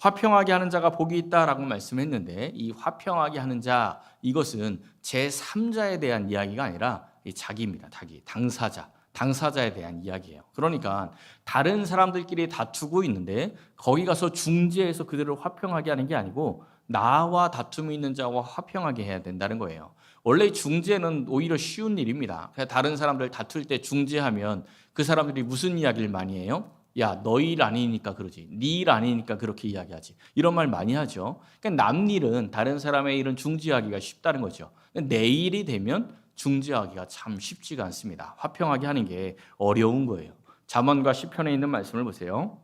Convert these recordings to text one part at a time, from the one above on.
화평하게 하는 자가 복이 있다라고 말씀했는데 이 화평하게 하는 자 이것은 제3자에 대한 이야기가 아니라 자기입니다. 당사자에 대한 이야기예요. 그러니까 다른 사람들끼리 다투고 있는데 거기 가서 중재해서 그들을 화평하게 하는 게 아니고 나와 다툼이 있는 자와 화평하게 해야 된다는 거예요. 원래 중재는 오히려 쉬운 일입니다. 다른 사람들 다툴 때 중재하면 그 사람들이 무슨 이야기를 많이 해요? 야, 너희 일 아니니까 그러지. 네 일 아니니까 그렇게 이야기하지. 이런 말 많이 하죠. 그러니까 남 일은 다른 사람의 일은 중재하기가 쉽다는 거죠. 내 일이 되면 중재하기가 참 쉽지가 않습니다. 화평하게 하는 게 어려운 거예요. 잠언과 시편에 있는 말씀을 보세요.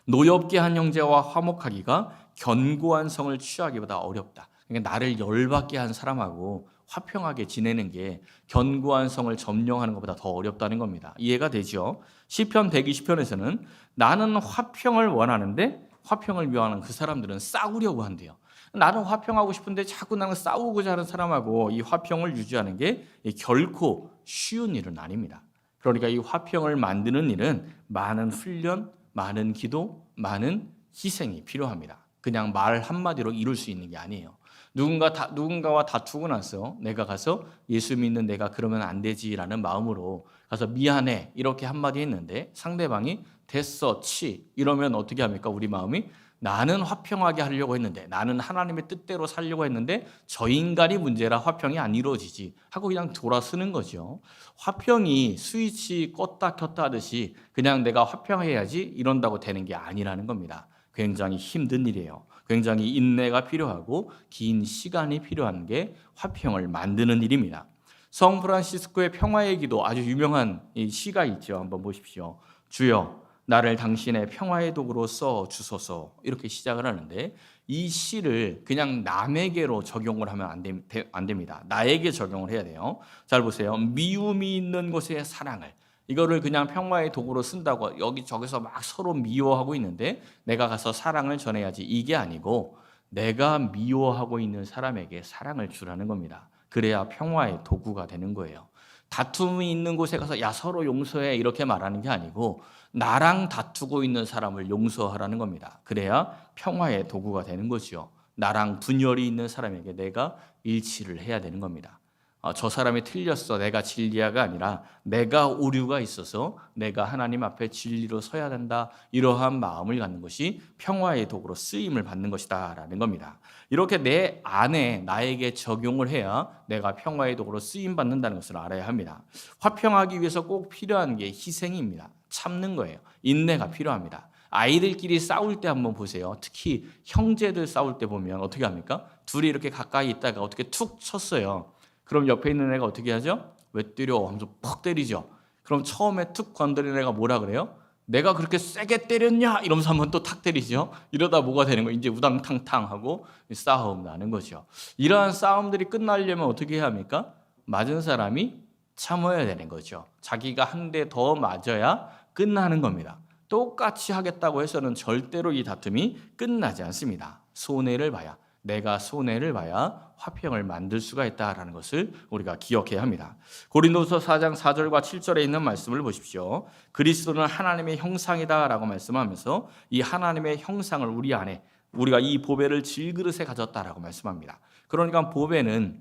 노엽게 한 형제와 화목하기가 견고한 성을 취하기보다 어렵다. 그러니까 나를 열받게 한 사람하고 화평하게 지내는 게 견고한 성을 점령하는 것보다 더 어렵다는 겁니다. 이해가 되죠? 시편 120편에서는 나는 화평을 원하는데 화평을 묘하는 그 사람들은 싸우려고 한대요. 나는 화평하고 싶은데 자꾸 나는 싸우고자 하는 사람하고 이 화평을 유지하는 게 결코 쉬운 일은 아닙니다. 그러니까 이 화평을 만드는 일은 많은 훈련, 많은 기도, 많은 희생이 필요합니다. 그냥 말 한마디로 이룰 수 있는 게 아니에요. 누군가와 다투고 나서 내가 가서 예수 믿는 내가 그러면 안 되지라는 마음으로 가서 미안해 이렇게 한마디 했는데 상대방이 됐어 치 이러면 어떻게 합니까? 우리 마음이 나는 화평하게 하려고 했는데 나는 하나님의 뜻대로 살려고 했는데 저 인간이 문제라 화평이 안 이루어지지 하고 그냥 돌아서는 거죠. 화평이 스위치 껐다 켰다 하듯이 그냥 내가 화평해야지 이런다고 되는 게 아니라는 겁니다. 굉장히 힘든 일이에요. 굉장히 인내가 필요하고 긴 시간이 필요한 게 화평을 만드는 일입니다. 성 프란시스코의 평화의 기도 아주 유명한 시가 있죠. 한번 보십시오. 주여 나를 당신의 평화의 도구로 써 주소서 이렇게 시작을 하는데 이 시를 그냥 남에게로 적용을 하면 안 됩니다. 나에게 적용을 해야 돼요. 잘 보세요. 미움이 있는 곳에 사랑을 이거를 그냥 평화의 도구로 쓴다고 여기저기서 막 서로 미워하고 있는데 내가 가서 사랑을 전해야지 이게 아니고 내가 미워하고 있는 사람에게 사랑을 주라는 겁니다. 그래야 평화의 도구가 되는 거예요. 다툼이 있는 곳에 가서 야 서로 용서해 이렇게 말하는 게 아니고 나랑 다투고 있는 사람을 용서하라는 겁니다. 그래야 평화의 도구가 되는 거죠. 나랑 분열이 있는 사람에게 내가 일치를 해야 되는 겁니다. 저 사람이 틀렸어. 내가 진리야가 아니라 내가 오류가 있어서 내가 하나님 앞에 진리로 서야 된다. 이러한 마음을 갖는 것이 평화의 도구로 쓰임을 받는 것이다 라는 겁니다. 이렇게 내 안에 나에게 적용을 해야 내가 평화의 도구로 쓰임 받는다는 것을 알아야 합니다. 화평하기 위해서 꼭 필요한 게 희생입니다. 참는 거예요. 인내가 필요합니다. 아이들끼리 싸울 때 한번 보세요. 특히 형제들 싸울 때 보면 어떻게 합니까? 둘이 이렇게 가까이 있다가 어떻게 툭 쳤어요. 그럼 옆에 있는 애가 어떻게 하죠? 왜 때려? 하면서 퍽 때리죠. 그럼 처음에 툭 건드린 애가 뭐라 그래요? 내가 그렇게 세게 때렸냐? 이러면서 한번 또 탁 때리죠. 이러다 뭐가 되는 거예요? 이제 우당탕탕 하고 싸움 나는 거죠. 이러한 싸움들이 끝나려면 어떻게 해야 합니까? 맞은 사람이 참아야 되는 거죠. 자기가 한 대 더 맞아야 끝나는 겁니다. 똑같이 하겠다고 해서는 절대로 이 다툼이 끝나지 않습니다. 내가 손해를 봐야 화평을 만들 수가 있다라는 것을 우리가 기억해야 합니다. 고린도서 4장 4절과 7절에 있는 말씀을 보십시오. 그리스도는 하나님의 형상이다라고 말씀하면서 이 하나님의 형상을 우리 안에 우리가 이 보배를 질그릇에 가졌다라고 말씀합니다. 그러니까 보배는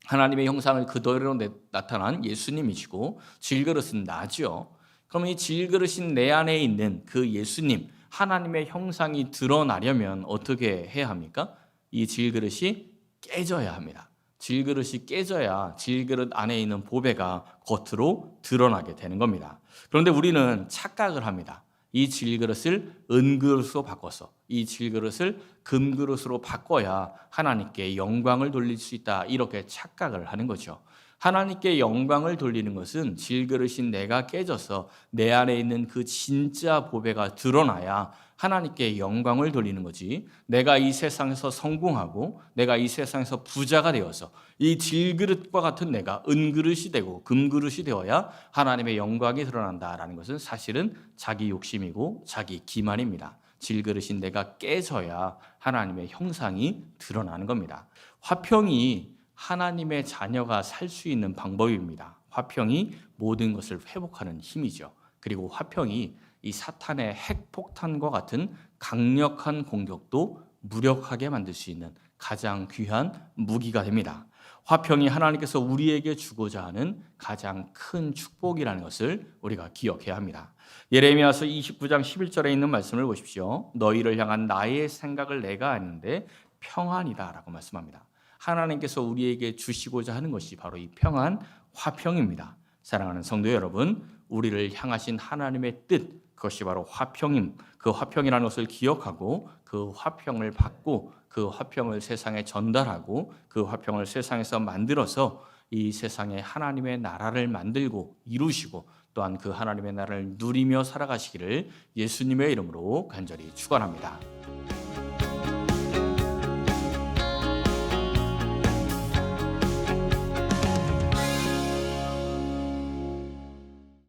하나님의 형상을 그대로 나타난 예수님이시고 질그릇은 나죠. 그럼 이 질그릇인 내 안에 있는 그 예수님 하나님의 형상이 드러나려면 어떻게 해야 합니까? 이 질그릇이 깨져야 합니다. 질그릇이 깨져야 질그릇 안에 있는 보배가 겉으로 드러나게 되는 겁니다. 그런데 우리는 착각을 합니다. 이 질그릇을 은그릇으로 바꿔서 이 질그릇을 금그릇으로 바꿔야 하나님께 영광을 돌릴 수 있다 이렇게 착각을 하는 거죠. 하나님께 영광을 돌리는 것은 질그릇인 내가 깨져서 내 안에 있는 그 진짜 보배가 드러나야 하나님께 영광을 돌리는 거지. 내가 이 세상에서 성공하고 내가 이 세상에서 부자가 되어서 이 질그릇과 같은 내가 은그릇이 되고 금그릇이 되어야 하나님의 영광이 드러난다라는 것은 사실은 자기 욕심이고 자기 기만입니다. 질그릇인 내가 깨져야 하나님의 형상이 드러나는 겁니다. 화평이 하나님의 자녀가 살 수 있는 방법입니다. 화평이 모든 것을 회복하는 힘이죠. 그리고 화평이 이 사탄의 핵폭탄과 같은 강력한 공격도 무력하게 만들 수 있는 가장 귀한 무기가 됩니다. 화평이 하나님께서 우리에게 주고자 하는 가장 큰 축복이라는 것을 우리가 기억해야 합니다. 예레미야서 29장 11절에 있는 말씀을 보십시오. 너희를 향한 나의 생각을 내가 아는데 평안이다라고 말씀합니다. 하나님께서 우리에게 주시고자 하는 것이 바로 이 평안, 화평입니다. 사랑하는 성도 여러분, 우리를 향하신 하나님의 뜻, 그것이 바로 화평임, 그 화평이라는 것을 기억하고 그 화평을 받고 그 화평을 세상에 전달하고 그 화평을 세상에서 만들어서 이 세상에 하나님의 나라를 만들고 이루시고 또한 그 하나님의 나라를 누리며 살아가시기를 예수님의 이름으로 간절히 축원합니다.